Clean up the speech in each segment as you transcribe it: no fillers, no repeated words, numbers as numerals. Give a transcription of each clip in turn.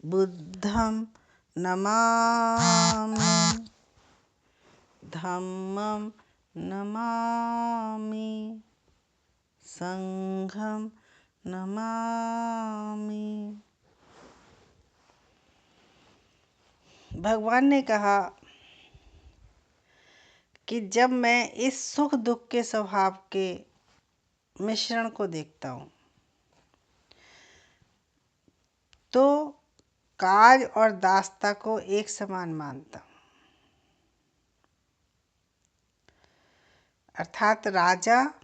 बुद्धं नमामि, धम्मं नमामि, संघं नमामि। भगवान ने कहा कि जब मैं इस सुख दुख के स्वभाव के मिश्रण को देखता हूँ तो काज और दासता को एक समान मानता हूँ। अर्थात राजा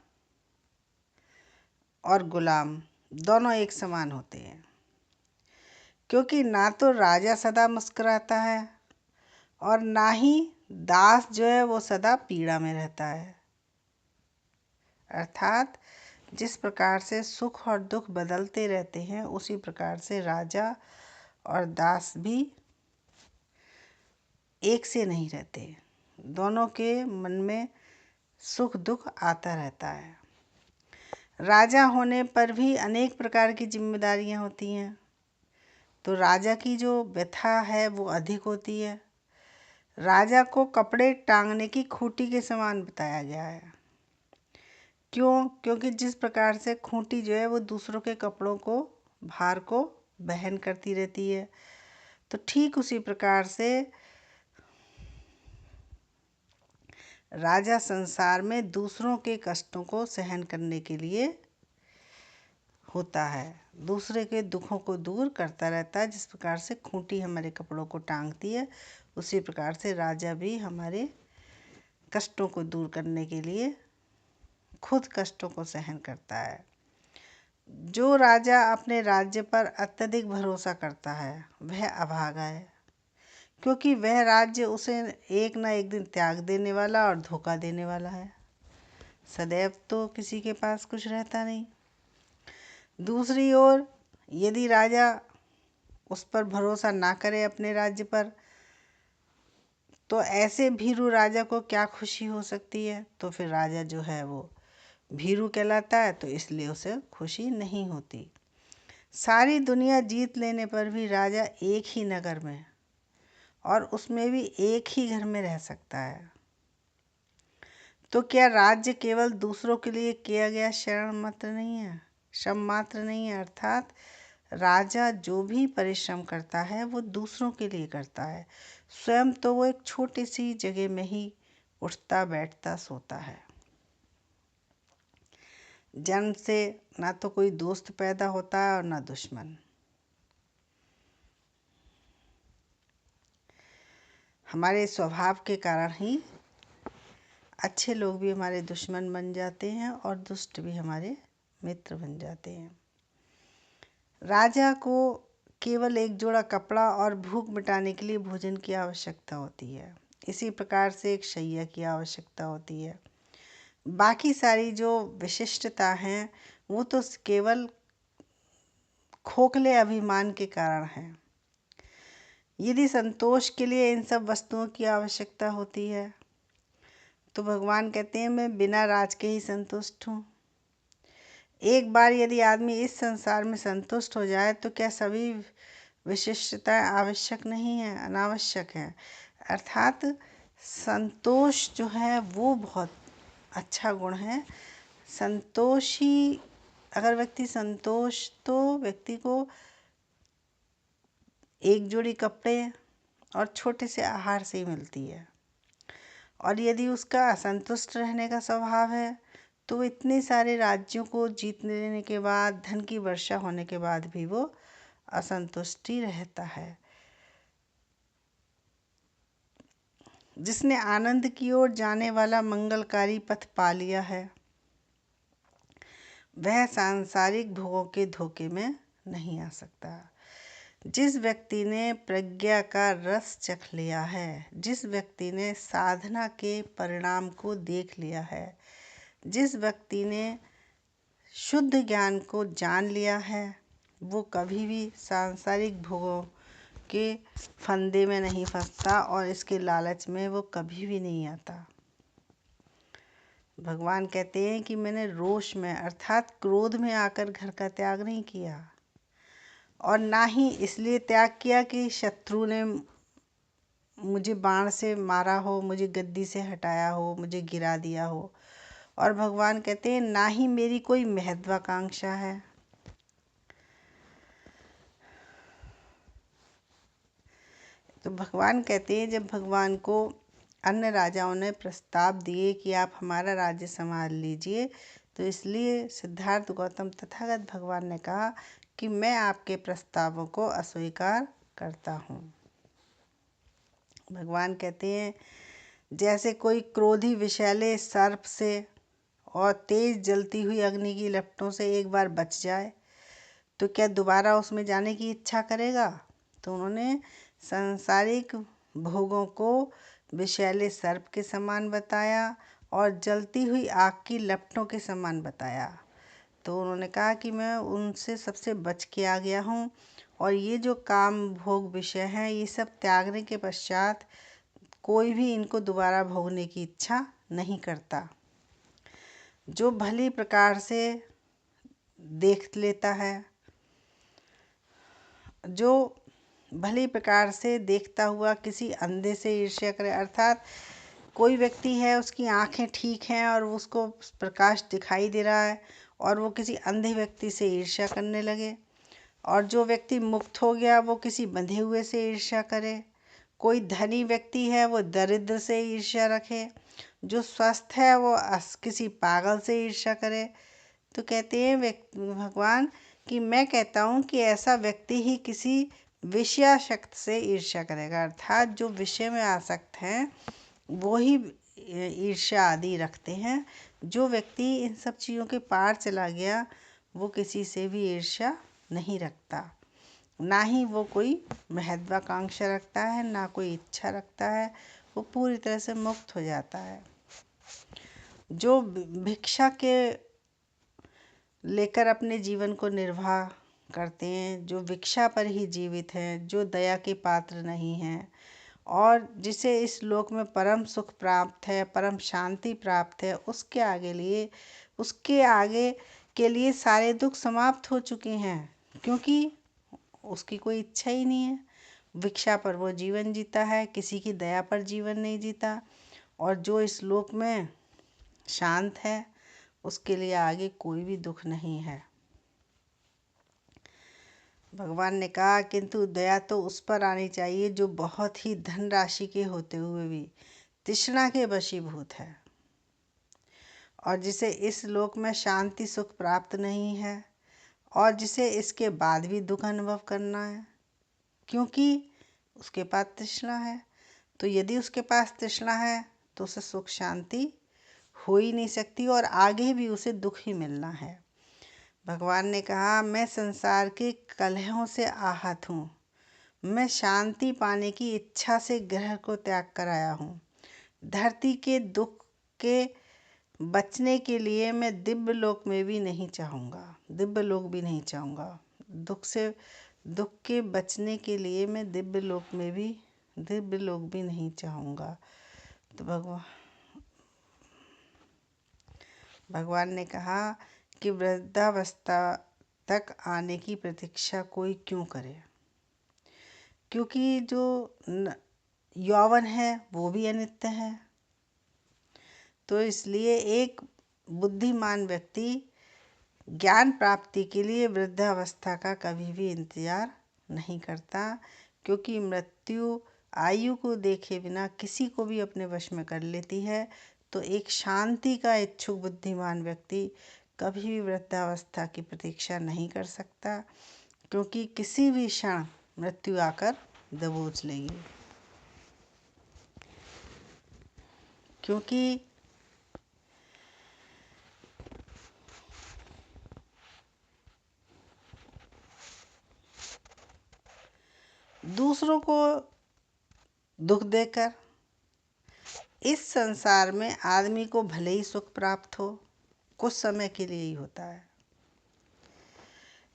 और गुलाम दोनों एक समान होते हैं, क्योंकि ना तो राजा सदा मुस्कुराता है और ना ही दास जो है वो सदा पीड़ा में रहता है। अर्थात जिस प्रकार से सुख और दुख बदलते रहते हैं उसी प्रकार से राजा और दास भी एक से नहीं रहते। दोनों के मन में सुख दुख आता रहता है। राजा होने पर भी अनेक प्रकार की जिम्मेदारियां होती हैं, तो राजा की जो व्यथा है वो अधिक होती है। राजा को कपड़े टांगने की खूंटी के समान बताया गया है। क्यों? क्योंकि जिस प्रकार से खूंटी जो है वो दूसरों के कपड़ों को, भार को वहन करती रहती है, तो ठीक उसी प्रकार से राजा संसार में दूसरों के कष्टों को सहन करने के लिए होता है, दूसरे के दुखों को दूर करता रहता है। जिस प्रकार से खूंटी हमारे कपड़ों को टांगती है, उसी प्रकार से राजा भी हमारे कष्टों को दूर करने के लिए खुद कष्टों को सहन करता है। जो राजा अपने राज्य पर अत्यधिक भरोसा करता है वह अभागा है, क्योंकि वह राज्य उसे एक न एक दिन त्याग देने वाला और धोखा देने वाला है। सदैव तो किसी के पास कुछ रहता नहीं। दूसरी ओर यदि राजा उस पर भरोसा ना करे अपने राज्य पर, तो ऐसे भीरू राजा को क्या खुशी हो सकती है? तो फिर राजा जो है वो भीरू कहलाता है, तो इसलिए उसे खुशी नहीं होती। सारी दुनिया जीत लेने पर भी राजा एक ही नगर में और उसमें भी एक ही घर में रह सकता है। तो क्या राज्य केवल दूसरों के लिए किया गया श्रम मात्र नहीं है? अर्थात राजा जो भी परिश्रम करता है वो दूसरों के लिए करता है। स्वयं तो वो एक छोटी सी जगह में ही उठता बैठता सोता है। जन्म से ना तो कोई दोस्त पैदा होता है और ना दुश्मन। हमारे स्वभाव के कारण ही अच्छे लोग भी हमारे दुश्मन बन जाते हैं और दुष्ट भी हमारे मित्र बन जाते हैं। राजा को केवल एक जोड़ा कपड़ा और भूख मिटाने के लिए भोजन की आवश्यकता होती है। इसी प्रकार से एक शैया की आवश्यकता होती है। बाकी सारी जो विशिष्टता हैं वो तो केवल खोखले अभिमान के कारण हैं। यदि संतोष के लिए इन सब वस्तुओं की आवश्यकता होती है तो भगवान कहते हैं मैं बिना राज के ही संतुष्ट हूँ। एक बार यदि आदमी इस संसार में संतुष्ट हो जाए तो क्या सभी विशिष्टताएं आवश्यक नहीं है, अनावश्यक है। अर्थात संतोष जो है वो बहुत अच्छा गुण है। संतोष ही, अगर व्यक्ति संतोष, तो व्यक्ति को एक जोड़ी कपड़े और छोटे से आहार से ही मिलती है। और यदि उसका असंतुष्ट रहने का स्वभाव है तो इतने सारे राज्यों को जीत लेने के बाद, धन की वर्षा होने के बाद भी वो असंतुष्ट ही रहता है। जिसने आनंद की ओर जाने वाला मंगलकारी पथ पा लिया है वह सांसारिक भोगों के धोखे में नहीं आ सकता। जिस व्यक्ति ने प्रज्ञा का रस चख लिया है, जिस व्यक्ति ने साधना के परिणाम को देख लिया है, जिस व्यक्ति ने शुद्ध ज्ञान को जान लिया है, वो कभी भी सांसारिक भोगों के फंदे में नहीं फंसता और इसके लालच में वो कभी भी नहीं आता। भगवान कहते हैं कि मैंने रोष में अर्थात क्रोध में आकर घर का त्याग नहीं किया, और ना ही इसलिए त्याग किया कि शत्रु ने मुझे बाण से मारा हो, मुझे गद्दी से हटाया हो, मुझे गिरा दिया हो। और भगवान कहते हैं ना ही मेरी कोई महत्वाकांक्षा है। तो भगवान कहते हैं, जब भगवान को अन्य राजाओं ने प्रस्ताव दिए कि आप हमारा राज्य संभाल लीजिए, तो इसलिए सिद्धार्थ गौतम तथागत भगवान ने कहा कि मैं आपके प्रस्तावों को अस्वीकार करता हूँ। भगवान कहते हैं, जैसे कोई क्रोधी विषैले सर्प से और तेज जलती हुई अग्नि की लपटों से एक बार बच जाए तो क्या दोबारा उसमें जाने की इच्छा करेगा। तो उन्होंने सांसारिक भोगों को विषैले सर्प के समान बताया और जलती हुई आग की लपटों के समान बताया। तो उन्होंने कहा कि मैं उनसे सबसे बच के आ गया हूँ और ये जो काम भोग विषय हैं, ये सब त्यागने के पश्चात कोई भी इनको दोबारा भोगने की इच्छा नहीं करता। जो भली प्रकार से देख लेता है, जो भली प्रकार से देखता हुआ किसी अंधे से ईर्ष्या करे, अर्थात कोई व्यक्ति है, उसकी आंखें ठीक हैं और उसको प्रकाश दिखाई दे रहा है और वो किसी अंधे व्यक्ति से ईर्ष्या करने लगे, और जो व्यक्ति मुक्त हो गया वो किसी बंधे हुए से ईर्ष्या करे, कोई धनी व्यक्ति है वो दरिद्र से ईर्ष्या रखे, जो स्वस्थ है वो किसी पागल से ईर्ष्या करे। तो कहते हैं भगवान कि मैं कहता हूँ कि ऐसा व्यक्ति ही किसी विषयासक्त से ईर्ष्या करेगा, अर्थात जो विषय में आसक्त हैं वो ही ईर्ष्या आदि रखते हैं। जो व्यक्ति इन सब चीज़ों के पार चला गया वो किसी से भी ईर्ष्या नहीं रखता, ना ही वो कोई महत्वाकांक्षा रखता है, ना कोई इच्छा रखता है, वो पूरी तरह से मुक्त हो जाता है। जो भिक्षा के लेकर अपने जीवन को निर्वाह करते हैं, जो भिक्षा पर ही जीवित हैं, जो दया के पात्र नहीं हैं और जिसे इस लोक में परम सुख प्राप्त है, परम शांति प्राप्त है, उसके आगे के लिए सारे दुख समाप्त हो चुके हैं, क्योंकि उसकी कोई इच्छा ही नहीं है। भिक्षा पर वो जीवन जीता है, किसी की दया पर जीवन नहीं जीता, और जो इस लोक में शांत है उसके लिए आगे कोई भी दुख नहीं है। भगवान ने कहा, किंतु दया तो उस पर आनी चाहिए जो बहुत ही धनराशि के होते हुए भी तृष्णा के वशीभूत है, और जिसे इस लोक में शांति सुख प्राप्त नहीं है, और जिसे इसके बाद भी दुख अनुभव करना है, क्योंकि उसके पास तृष्णा है। तो यदि उसके पास तृष्णा है तो उसे सुख शांति हो ही नहीं सकती, और आगे भी उसे दुख ही मिलना है। भगवान ने कहा, मैं संसार के कलहों से आहत हूँ, मैं शांति पाने की इच्छा से ग्रह को त्याग कर आया हूँ। धरती के दुख के बचने के लिए मैं दिव्य लोक में भी नहीं चाहूँगा, दिव्य लोक भी नहीं चाहूँगा। दुख के बचने के लिए मैं दिव्य लोक भी नहीं चाहूँगा। तो भगवान ने कहा कि वृद्धावस्था तक आने की प्रतीक्षा कोई क्यों करे, क्योंकि जो यौवन है वो भी अनित्य है। तो इसलिए एक बुद्धिमान व्यक्ति ज्ञान प्राप्ति के लिए वृद्धावस्था का कभी भी इंतजार नहीं करता, क्योंकि मृत्यु आयु को देखे बिना किसी को भी अपने वश में कर लेती है। तो एक शांति का इच्छुक बुद्धिमान व्यक्ति कभी भी वृद्धावस्था की प्रतीक्षा नहीं कर सकता, क्योंकि किसी भी क्षण मृत्यु आकर दबोच लेगी। क्योंकि दूसरों को दुख देकर इस संसार में आदमी को भले ही सुख प्राप्त हो, कुछ समय के लिए ही होता है,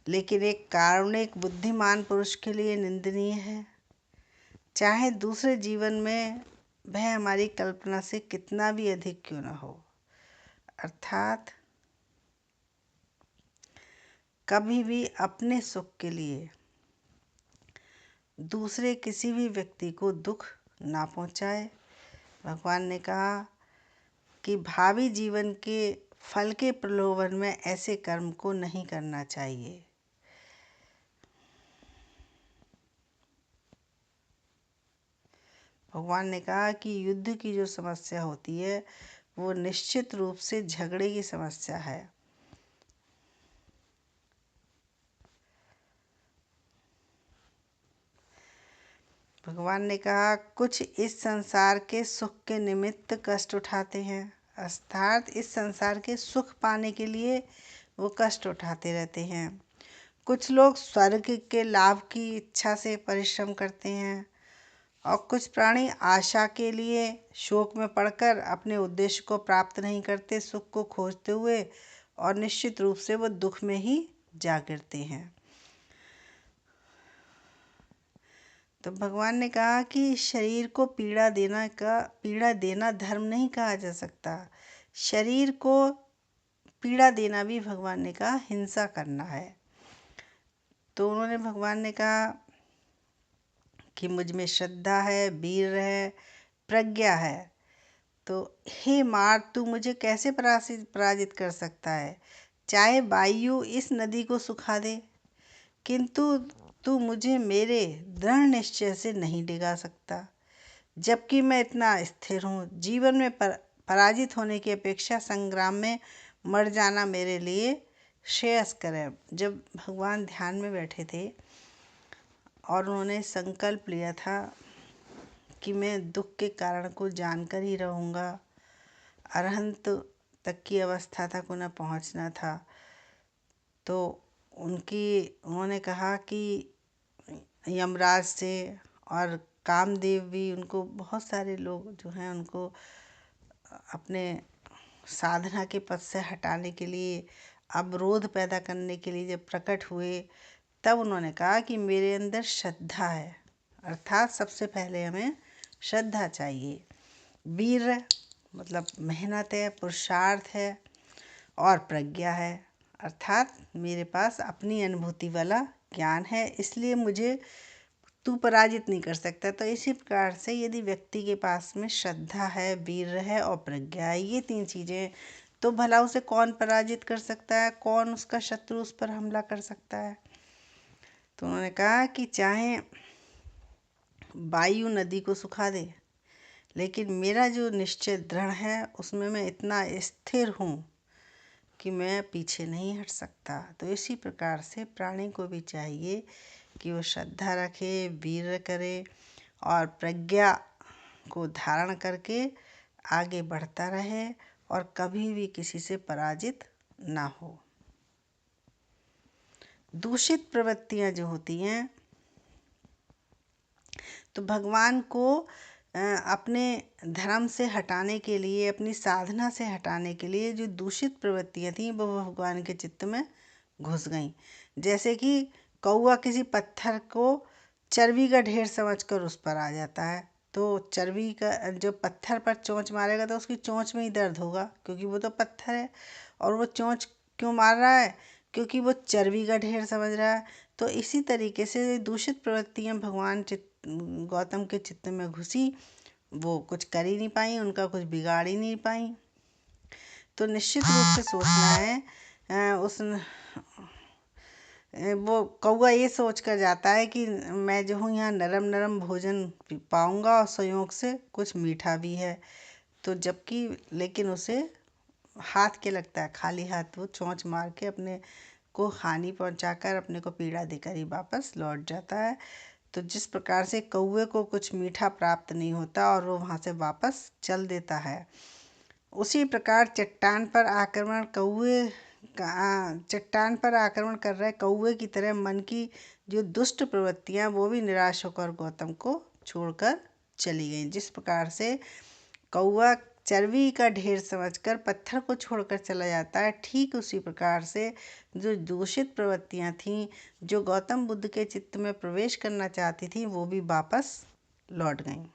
लेकिन एक कारुणिक बुद्धिमान पुरुष के लिए निंदनीय है। चाहे दूसरे जीवन में वह हमारी कल्पना से कितना भी अधिक क्यों न हो, अर्थात कभी भी अपने सुख के लिए दूसरे किसी भी व्यक्ति को दुख ना पहुंचाए। भगवान ने कहा कि भावी जीवन के फल के प्रलोभन में ऐसे कर्म को नहीं करना चाहिए। भगवान ने कहा कि युद्ध की जो समस्या होती है वो निश्चित रूप से झगड़े की समस्या है। भगवान ने कहा कुछ इस संसार के सुख के निमित्त कष्ट उठाते हैं, अर्थात इस संसार के सुख पाने के लिए वो कष्ट उठाते रहते हैं। कुछ लोग स्वर्ग के लाभ की इच्छा से परिश्रम करते हैं और कुछ प्राणी आशा के लिए शोक में पड़कर अपने उद्देश्य को प्राप्त नहीं करते, सुख को खोजते हुए, और निश्चित रूप से वो दुख में ही जा गिरते हैं। तो भगवान ने कहा कि शरीर को पीड़ा देना धर्म नहीं कहा जा सकता। शरीर को पीड़ा देना भी भगवान ने कहा हिंसा करना है। तो भगवान ने कहा कि मुझ में श्रद्धा है, वीर है, प्रज्ञा है, तो हे मार, तू मुझे कैसे पराजित कर सकता है? चाहे वायु इस नदी को सुखा दे, किंतु तू मुझे मेरे दृढ़ निश्चय से नहीं डिगा सकता, जबकि मैं इतना स्थिर हूँ। जीवन में पराजित होने की अपेक्षा संग्राम में मर जाना मेरे लिए श्रेयस्कर है। जब भगवान ध्यान में बैठे थे और उन्होंने संकल्प लिया था कि मैं दुख के कारण को जानकर ही रहूँगा, अरहंत तक की अवस्था तक उन्हें पहुँचना था, तो उन्होंने कहा कि यमराज से और कामदेव भी, उनको बहुत सारे लोग जो हैं उनको अपने साधना के पथ से हटाने के लिए, अवरोध पैदा करने के लिए जब प्रकट हुए, तब उन्होंने कहा कि मेरे अंदर श्रद्धा है, अर्थात सबसे पहले हमें श्रद्धा चाहिए। वीर मतलब मेहनत है, पुरुषार्थ है, और प्रज्ञा है, अर्थात मेरे पास अपनी अनुभूति वाला ज्ञान है, इसलिए मुझे तू पराजित नहीं कर सकता। तो इसी प्रकार से यदि व्यक्ति के पास में श्रद्धा है, वीर है और प्रज्ञा है, ये तीन चीज़ें, तो भला उसे कौन पराजित कर सकता है? कौन उसका शत्रु उस पर हमला कर सकता है? तो उन्होंने कहा कि चाहे वायु नदी को सुखा दे, लेकिन मेरा जो निश्चय दृढ़ है उसमें मैं इतना स्थिर हूँ कि मैं पीछे नहीं हट सकता। तो इसी प्रकार से प्राणी को भी चाहिए कि वो श्रद्धा रखे, वीर करे और प्रज्ञा को धारण करके आगे बढ़ता रहे और कभी भी किसी से पराजित ना हो। दूषित प्रवृत्तियां जो होती हैं, तो भगवान को अपने धर्म से हटाने के लिए, अपनी साधना से हटाने के लिए जो दूषित प्रवृत्तियां थीं वो भगवान के चित्त में घुस गईं। जैसे कि कौवा किसी पत्थर को चर्बी का ढेर समझकर उस पर आ जाता है, तो चर्बी का जो पत्थर पर चोंच मारेगा तो उसकी चोंच में ही दर्द होगा, क्योंकि वो तो पत्थर है। और वो चोंच क्यों मार रहा है? क्योंकि वो चर्बी का ढेर समझ रहा है। तो इसी तरीके से दूषित प्रवृत्तियां भगवान गौतम के चित्त में घुसी, वो कुछ कर ही नहीं पाई, उनका कुछ बिगाड़ ही नहीं पाई। तो निश्चित रूप से सोचना है, वो कौवा ये सोच कर जाता है कि मैं जो हूँ यहाँ नरम नरम भोजन पाऊँगा और संयोग से कुछ मीठा भी है, तो जबकि लेकिन उसे हाथ के लगता है, खाली हाथ वो चोंच मार के अपने को हानि पहुंचाकर अपने को पीड़ा देकर ही वापस लौट जाता है। तो जिस प्रकार से कौवे को कुछ मीठा प्राप्त नहीं होता और वो वहाँ से वापस चल देता है, उसी प्रकार चट्टान पर आक्रमण कर रहे कौवे की तरह मन की जो दुष्ट प्रवृत्तियाँ वो भी निराश होकर गौतम को छोड़कर चली गईं। जिस प्रकार से कौवा चर्बी का ढेर समझकर पत्थर को छोड़कर चला जाता है, ठीक उसी प्रकार से जो दूषित प्रवृत्तियाँ थीं, जो गौतम बुद्ध के चित्त में प्रवेश करना चाहती थीं, वो भी वापस लौट गईं।